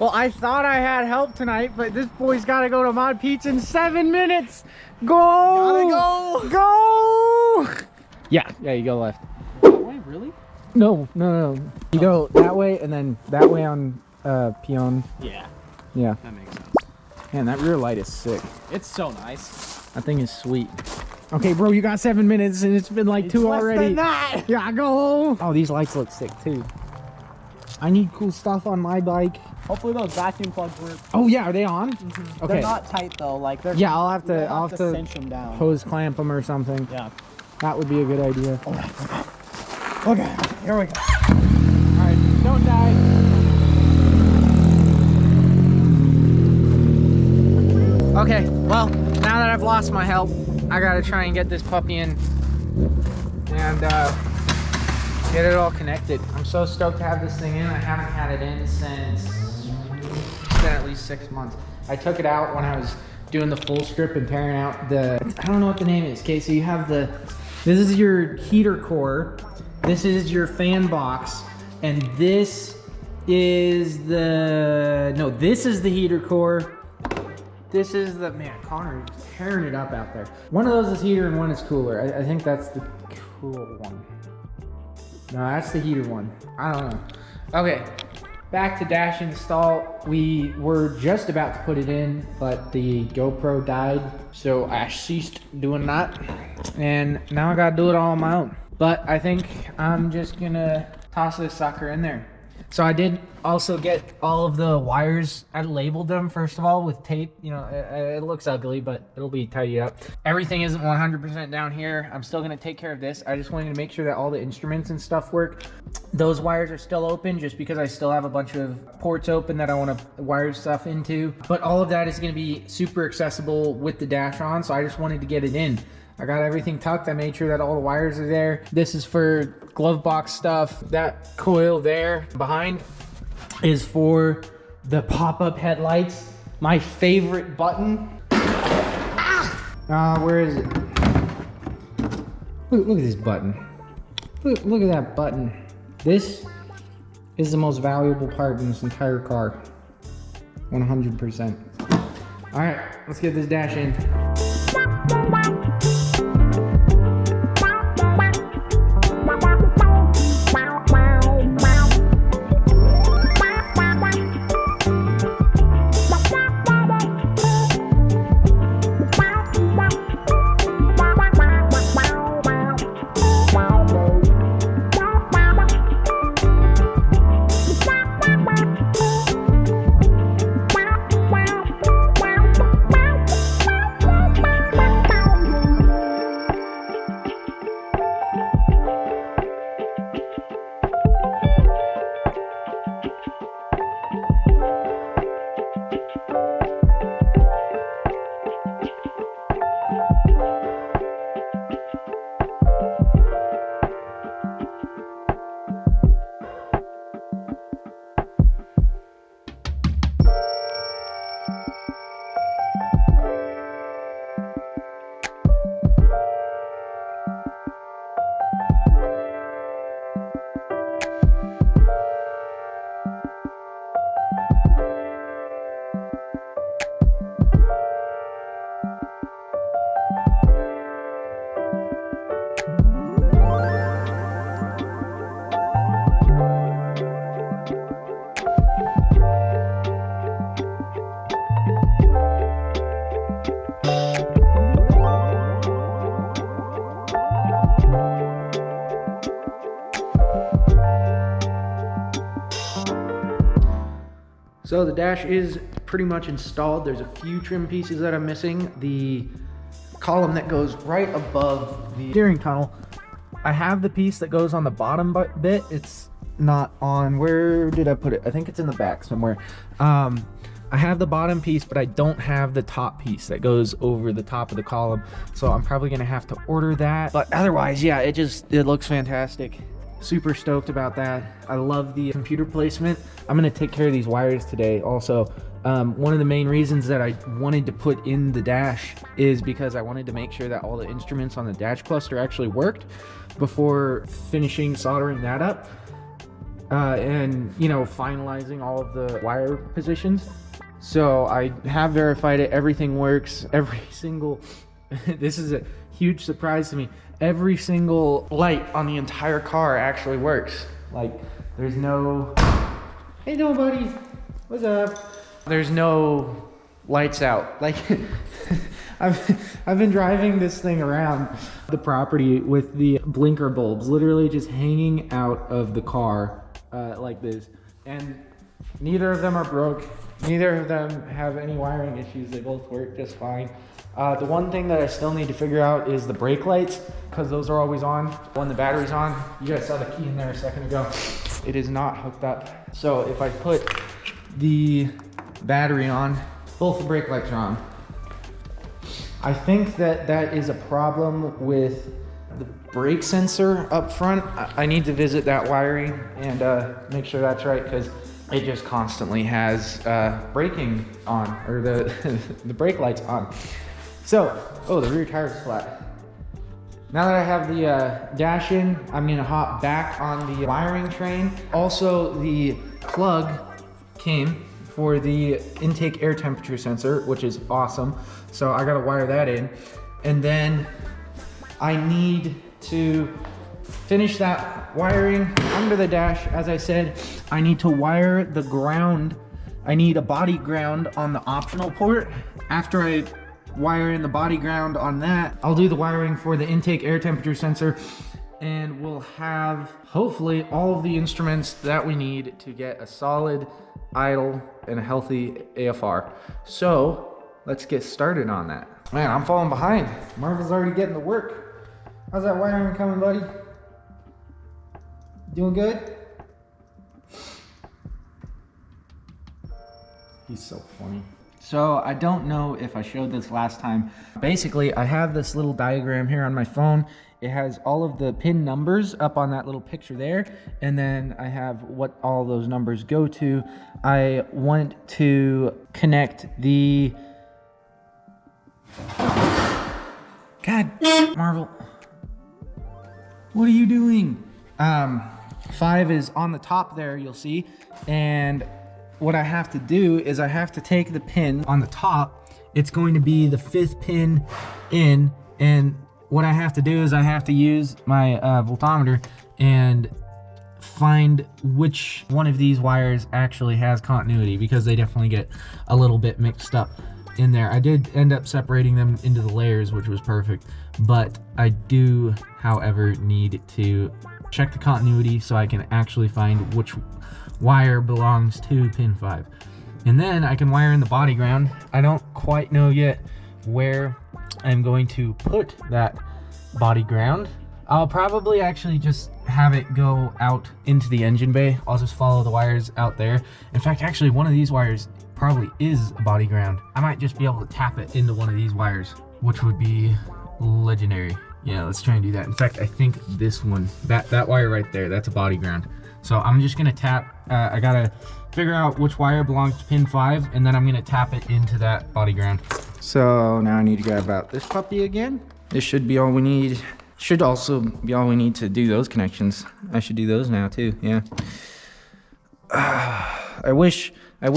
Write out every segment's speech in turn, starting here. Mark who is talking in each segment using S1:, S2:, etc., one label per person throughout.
S1: Well, I thought I had help tonight, but this boy's got to go to Mod Pizza in 7 minutes. Go!
S2: Gotta go!
S1: Go! Yeah, you go left.
S2: Wait, really?
S1: No. You go that way and then that way on Peon.
S2: Yeah,
S1: Yeah.
S2: that makes sense.
S1: Man, that rear light is sick.
S2: It's so nice.
S1: That thing is sweet. Okay, bro, you got 7 minutes and it's been like 2 already.
S2: Than that.
S1: Yeah, go! Oh, these lights look sick too. I need cool stuff on my bike.
S2: Hopefully those vacuum plugs work.
S1: Oh yeah, are they on?
S2: Mm-hmm.
S1: Okay.
S2: They're not tight though. Like they're.
S1: Yeah, I'll have
S2: you'll
S1: to
S2: cinch them down.
S1: hose clamp them or something.
S2: Yeah.
S1: That would be a good idea.
S2: Okay, here we go.
S1: Alright, don't die. Okay, well, now that I've lost my help, I gotta try and get this puppy in and get it all connected. I'm so stoked to have this thing in. I haven't had it in since it's been at least 6 months. I took it out when I was doing the full strip and tearing out the, I don't know what the name is. Okay, so you have this is your heater core, this is your fan box, and this is this is the heater core. This is the, man, Connor is tearing it up out there. One of those is heater and one is cooler. I think that's the cool one. No, that's the heater one. I don't know. Okay, back to dash install. We were just about to put it in, but the GoPro died, so I ceased doing that. And now I gotta do it all on my own. But I think I'm just gonna toss this sucker in there. So I did also get all of the wires. I labeled them first of all with tape. You know, it looks ugly, but it'll be tidied up. Everything isn't 100% down here. I'm still gonna take care of this. I just wanted to make sure that all the instruments and stuff work. Those wires are still open just because I still have a bunch of ports open that I want to wire stuff into. But all of that is gonna be super accessible with the dash on, so I just wanted to get it in. I got everything tucked. I made sure that all the wires are there. This is for glove box stuff. That coil there behind is for the pop-up headlights. My favorite button. Where is it? Look at this button. Look at that button. This is the most valuable part in this entire car. 100%. All right, let's get this dash in. So the dash is pretty much installed. There's a few trim pieces that I'm missing. The column that goes right above the steering tunnel, I have the piece that goes on the bottom bit. It's not on, where did I put it? I think it's in the back somewhere. I have the bottom piece, but I don't have the top piece that goes over the top of the column. So I'm probably gonna have to order that. But otherwise, yeah, it looks fantastic. Super stoked about that. I love the computer placement. I'm gonna take care of these wires today also. One of the main reasons that I wanted to put in the dash is because I wanted to make sure that all the instruments on the dash cluster actually worked before finishing soldering that up. and you know, finalizing all of the wire positions. So I have verified it, everything works, every single, this is a huge surprise to me, every single light on the entire car actually works. Like, there's no, how you doing, buddy? What's up? There's no lights out. Like, I've been driving this thing around the property with the blinker bulbs literally just hanging out of the car like this, and neither of them are broke. Neither of them have any wiring issues. They both work just fine. The one thing that I still need to figure out is the brake lights, because those are always on when the battery's on. You guys saw the key in there a second ago. It is not hooked up. So if I put the battery on, both the brake lights are on. I think that that is a problem with the brake sensor up front. I need to visit that wiring and make sure that's right, because it just constantly has braking on, or the the brake lights on. So, oh, the rear tire is flat. Now that I have the dash in, I'm gonna hop back on the wiring train. Also, the plug came for the intake air temperature sensor, which is awesome. So I gotta wire that in. And then I need to finish that wiring under the dash. As I said, I need to wire the ground. I need a body ground on the optional port. After I wire in the body ground on that, I'll do the wiring for the intake air temperature sensor, and we'll have hopefully all of the instruments that we need to get a solid, idle, and a healthy AFR. So let's get started on that. Man, I'm falling behind. Marvel's already getting to work. How's that wiring coming, buddy? Doing good? He's so funny. So I don't know if I showed this last time. Basically, I have this little diagram here on my phone. It has all of the pin numbers up on that little picture there, and then I have what all those numbers go to. I want to connect the... God, Marvel. What are you doing? 5 is on the top there, you'll see, and what I have to do is I have to take the pin on the top. It's going to be the 5th pin in, and what I have to do is I have to use my voltmeter and find which one of these wires actually has continuity, because they definitely get a little bit mixed up in there. I did end up separating them into the layers, which was perfect, but I do, however, need to check the continuity so I can actually find which wire belongs to pin 5, and then I can wire in the body ground. I don't quite know yet where I'm going to put that body ground. I'll probably actually just have it go out into the engine bay. I'll just follow the wires out there. In fact, actually one of these wires probably is a body ground. I might just be able to tap it into one of these wires, which would be legendary. Yeah, let's try and do that. In fact, I think this one, that wire right there, that's a body ground. So I'm just gonna tap, I gotta figure out which wire belongs to pin 5, and then I'm gonna tap it into that body ground. So now I need to grab out this puppy again. This should be all we need. Should also be all we need to do those connections. I should do those now too, yeah. I wish there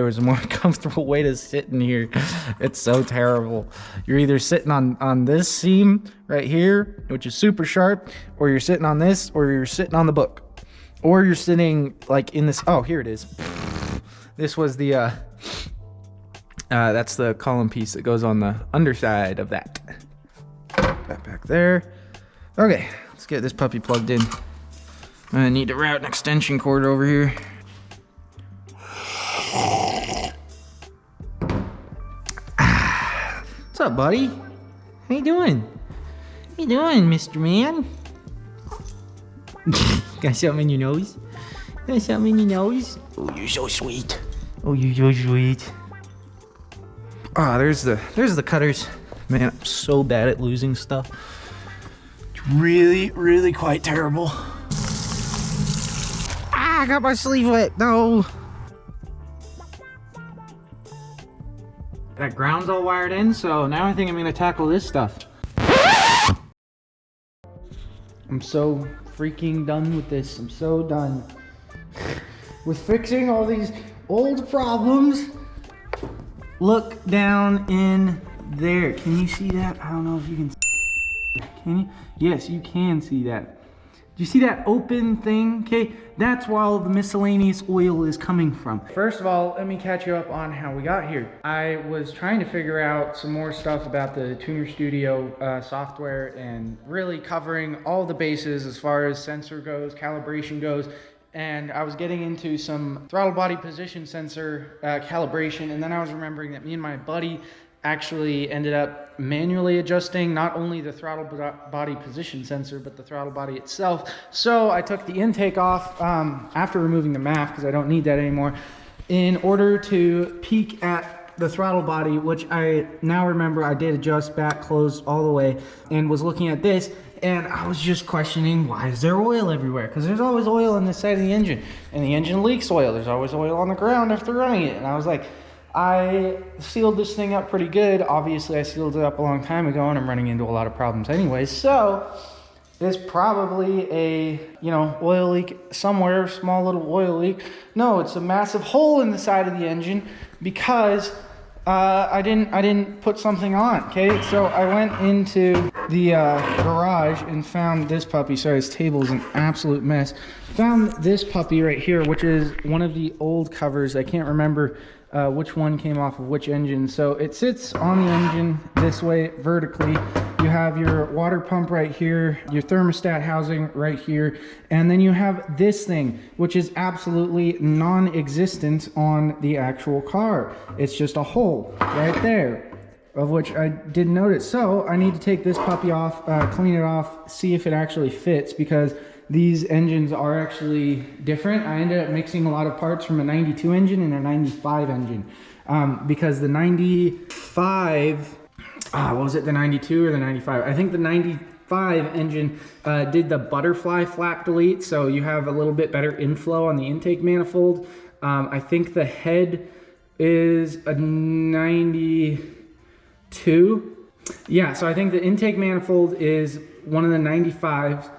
S1: was a more comfortable way to sit in here. It's so terrible. You're either sitting on this seam right here, which is super sharp, or you're sitting on this, or you're sitting on the book. Or you're sitting like in this, oh, here it is. This was the, that's the column piece that goes on the underside of that. That back there. Okay, let's get this puppy plugged in. I need to route an extension cord over here. What's up, buddy? How you doing? How you doing, Mr. Man? Got something in your nose? Got something in your nose? Oh, you're so sweet. Oh, you're so sweet. Ah, there's the cutters. Man, I'm so bad at losing stuff. It's really quite terrible. Ah, I got my sleeve wet. No. That ground's all wired in, so now I think I'm gonna tackle this stuff. I'm so freaking done with this. I'm so done. with fixing all these old problems. Look down in there. Can you see that? I don't know if you can. Can you? Yes, you can see that. Do you see that open thing? Okay, that's where all the miscellaneous oil is coming from. First of all, let me catch you up on how we got here. I was trying to figure out some more stuff about the Tuner Studio software and really covering all the bases as far as sensor goes, calibration goes. And I was getting into some throttle body position sensor calibration, and then I was remembering that me and my buddy actually ended up manually adjusting not only the throttle body position sensor, but the throttle body itself. So I took the intake off after removing the MAF, because I don't need that anymore, in order to peek at the throttle body, which I now remember I did adjust back closed all the way, and was looking at this, and I was just questioning, why is there oil everywhere? Because there's always oil on the side of the engine, and the engine leaks oil. There's always oil on the ground after running it. And I was like, I sealed this thing up pretty good. Obviously, I sealed it up a long time ago, and I'm running into a lot of problems anyways. So there's probably a, oil leak somewhere, small little oil leak. No, it's a massive hole in the side of the engine because I didn't put something on. Okay, so I went into the garage and found this puppy. Sorry, this table is an absolute mess. Found this puppy right here, which is one of the old covers. I can't remember which one came off of which engine. So it sits on the engine this way vertically. You have your water pump right here, your thermostat housing right here, and then you have this thing, which is absolutely non-existent on the actual car. It's just a hole right there, of which I didn't notice. So I need to take this puppy off, clean it off, see if it actually fits, because these engines are actually different. I ended up mixing a lot of parts from a 92 engine and a 95 engine, because the 95, what was it, the 92 or the 95? I think the 95 engine did the butterfly flap delete, so you have a little bit better inflow on the intake manifold. I think the head is a 92. Yeah, so I think the intake manifold is one of the 95s.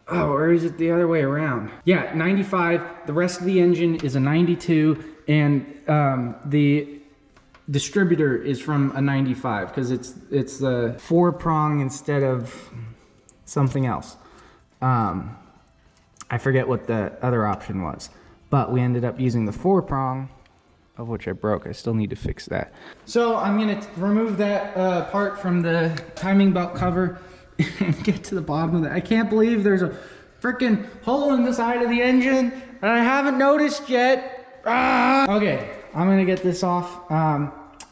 S1: Or is it the other way around? Yeah, 95. The rest of the engine is a 92, and the distributor is from a 95 because it's the 4-prong instead of something else. I forget what the other option was, but we ended up using the 4-prong, of which I broke. I still need to fix that. So I'm gonna remove that part from the timing belt cover and get to the bottom of that. I can't believe there's a freaking hole in the side of the engine and I haven't noticed yet. Okay, I'm gonna get this off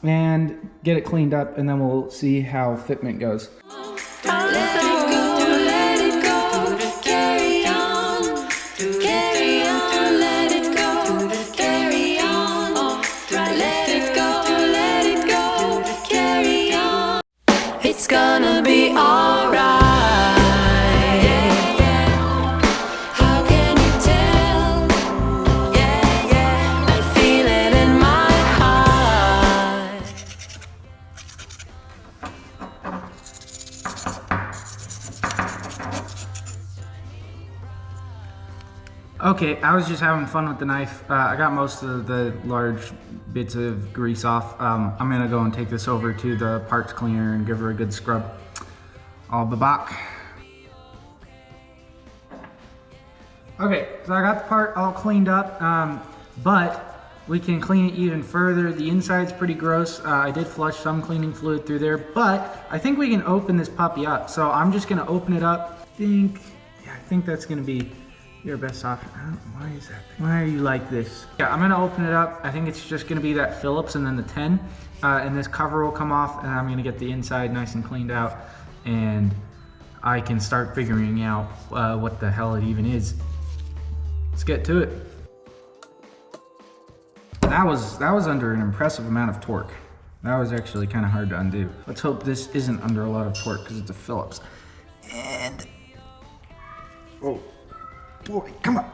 S1: and get it cleaned up, and then we'll see how fitment goes.
S3: It's gonna be alright. How can you tell? I feel it in my heart.
S1: Okay, I was just having fun with the knife. I got most of the large bits of grease off. I'm gonna go and take this over to the parts cleaner and give her a good scrub. I'll be back. Okay, so I got the part all cleaned up, but we can clean it even further. The inside's pretty gross. I did flush some cleaning fluid through there, but I think we can open this puppy up. So I'm just gonna open it up. I think that's gonna be your best option. Why is that? Why are you like this? Yeah, I'm gonna open it up. I think it's just gonna be that Phillips and then the 10, and this cover will come off, and I'm gonna get the inside nice and cleaned out, and I can start figuring out what the hell it even is. Let's get to it. That was under an impressive amount of torque. That was actually kind of hard to undo. Let's hope this isn't under a lot of torque because it's a Phillips. And oh boy, come on.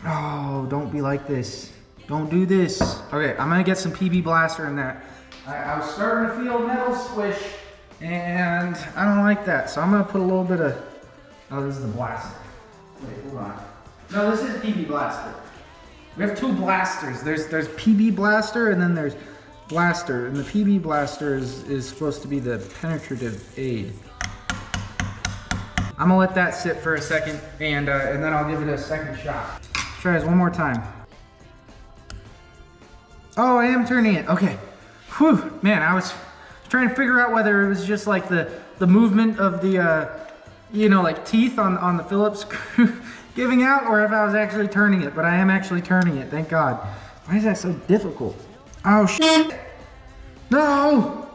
S1: Oh, don't be like this. Don't do this. Okay, I'm gonna get some PB Blaster in that. I was starting to feel metal squish, and I don't like that. So I'm gonna put a little bit of, oh, this is the blaster. Wait, hold on. No, this is PB Blaster. We have two blasters. There's PB Blaster and then there's Blaster. And the PB Blaster is supposed to be the penetrative aid. I'm gonna let that sit for a second and then I'll give it a second shot. Try this one more time. Oh, I am turning it. Okay. Whew, man, I was trying to figure out whether it was just like the movement of the, you know, like teeth on the Phillips screw giving out, or if I was actually turning it, but I am actually turning it, thank God. Why is that so difficult? Oh, shit. No!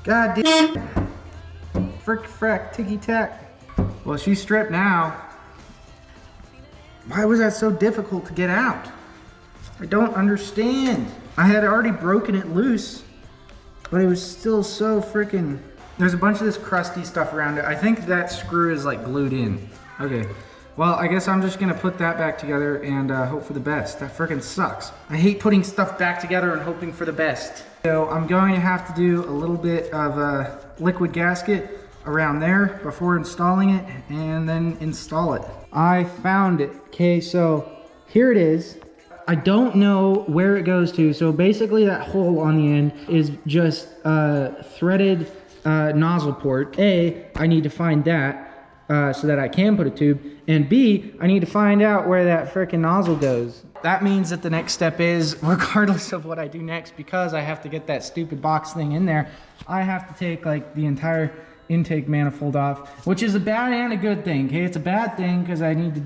S1: God damn. Frick, frack, ticky tack. Well, she's stripped now. Why was that so difficult to get out? I don't understand. I had already broken it loose, but it was still so freaking... There's a bunch of this crusty stuff around it. I think that screw is like glued in. Okay, well, I guess I'm just gonna put that back together and hope for the best. That freaking sucks. I hate putting stuff back together and hoping for the best. So I'm going to have to do a little bit of a liquid gasket around there before installing it and then install it. I found it. Okay, so here it is. I don't know where it goes to. So basically that hole on the end is just a threaded nozzle port. A, I need to find that so that I can put a tube. And B, I need to find out where that frickin' nozzle goes. That means that the next step is, regardless of what I do next, because I have to get that stupid box thing in there, I have to take like the entire intake manifold off, which is a bad and a good thing. Okay, it's a bad thing because I need to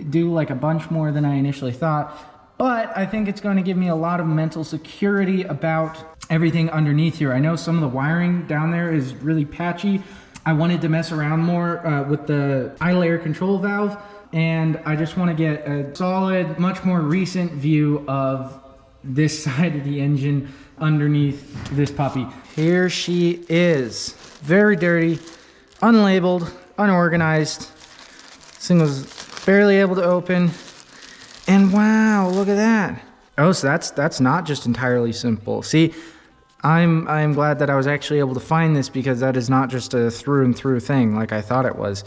S1: do like a bunch more than I initially thought, but I think it's going to give me a lot of mental security about everything underneath here. I know some of the wiring down there is really patchy. I wanted to mess around more with the idle air control valve, and I just want to get a solid, much more recent view of this side of the engine underneath this puppy. Here she is. Very dirty, unlabeled, unorganized. This thing was barely able to open. And wow, look at that. Oh, so that's not just entirely simple. See, I'm glad that I was actually able to find this, because that is not just a through and through thing like I thought it was.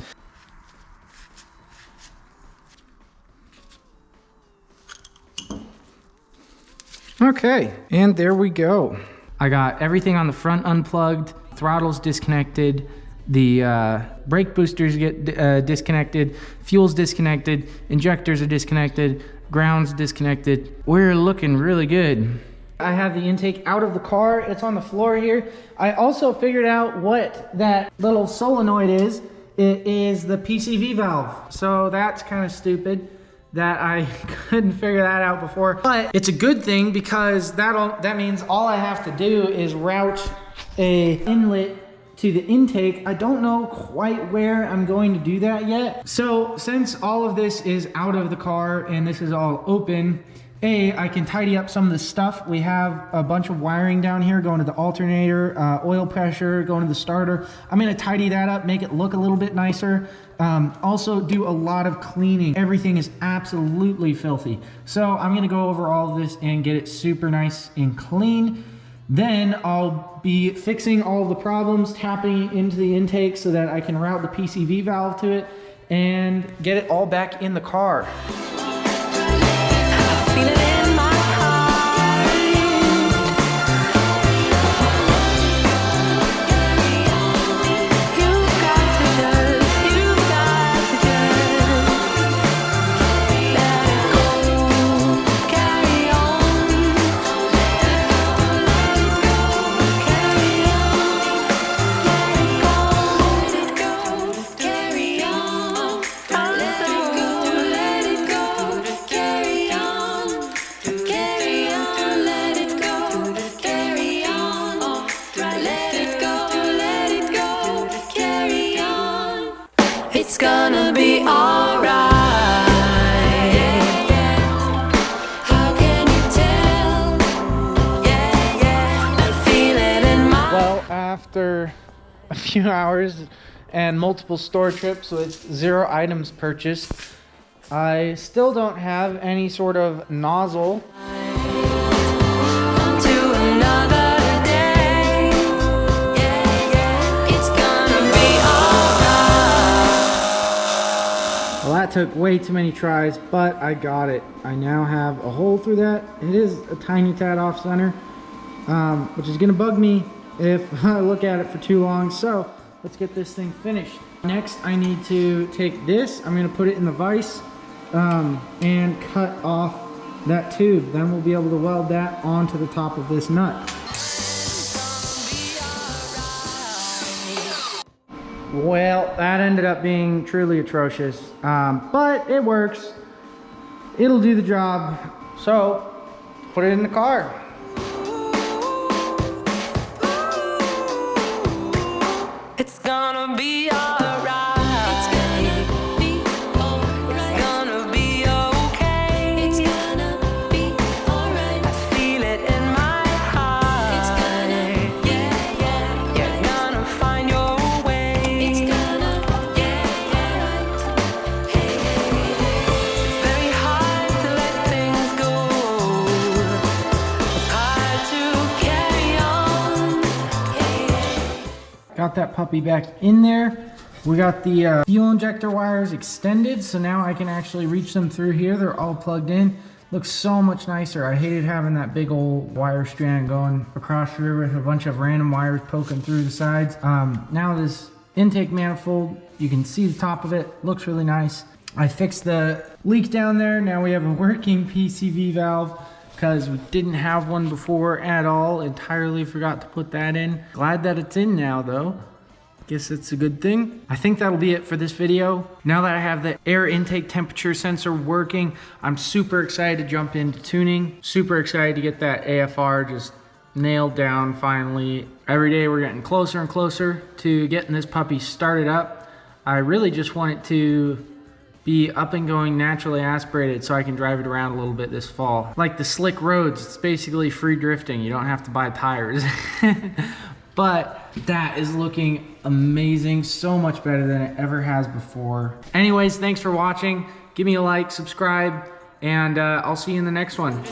S1: Okay, and there we go. I got everything on the front unplugged, throttle's disconnected, the brake boosters get disconnected, fuel's disconnected, injectors are disconnected, ground's disconnected. We're looking really good. I have the intake out of the car. It's on the floor here. I also figured out what that little solenoid is. It is the PCV valve. So that's kind of stupid that I couldn't figure that out before. But it's a good thing, because that means all I have to do is route a inlet to the intake. I don't know quite where I'm going to do that yet. So since all of this is out of the car and this is all open, I can tidy up some of the stuff. We have a bunch of wiring down here going to the alternator, oil pressure, going to the starter. I'm gonna tidy that up, make it look a little bit nicer. Also do a lot of cleaning. Everything is absolutely filthy. So I'm gonna go over all of this and get it super nice and clean. Then I'll be fixing all of the problems, tapping into the intake so that I can route the PCV valve to it and get it all back in the car.
S3: Feel it in my heart. You've got to just let it go, carry on. Let it go, carry on. Let it go, let it go, carry on. Carry on, let it go, carry on. Let it go, let it go, carry on. It's gonna be alright. How can you tell? I feel it in my...
S1: Well, after a few hours and multiple store trips with 0 items purchased, I still don't have any sort of nozzle.
S3: To another day. It's gonna be alright.
S1: Well, That took way too many tries, but I got it. I now have a hole through that. It is a tiny tad off center, which is gonna bug me if I look at it for too long. So let's get this thing finished. Next, I need to take this. I'm gonna put it in the vise and cut off that tube. Then we'll be able to weld that onto the top of this nut. Well, that ended up being truly atrocious, but it works. It'll do the job. So, put it in the car.
S4: It's gonna be alright.
S3: It's gonna be alright.
S4: It's gonna be okay.
S3: It's gonna be alright.
S4: I feel it in my heart.
S3: It's gonna, yeah.
S4: You're gonna find your way.
S3: It's gonna, yeah. Hey,
S4: It's very hard to let things go. It's hard to carry on.
S1: Got that puppy back in there. We got the fuel injector wires extended, so now I can actually reach them through here. They're all plugged in. Looks so much nicer. I hated having that big old wire strand going across here with a bunch of random wires poking through the sides. Now this intake manifold, you can see the top of it. Looks really nice. I fixed the leak down there. Now we have a working PCV valve, because we didn't have one before at all. Entirely forgot to put that in. Glad that it's in now though. Guess it's a good thing. I think that'll be it for this video. Now that I have the air intake temperature sensor working, I'm super excited to jump into tuning. Super excited to get that AFR just nailed down finally. Every day we're getting closer and closer to getting this puppy started up. I really just want it to be up and going naturally aspirated so I can drive it around a little bit this fall. Like the slick roads, it's basically free drifting. You don't have to buy tires. But that is looking amazing. So much better than it ever has before. Anyways, thanks for watching. Give me a like, subscribe, and I'll see you in the next one.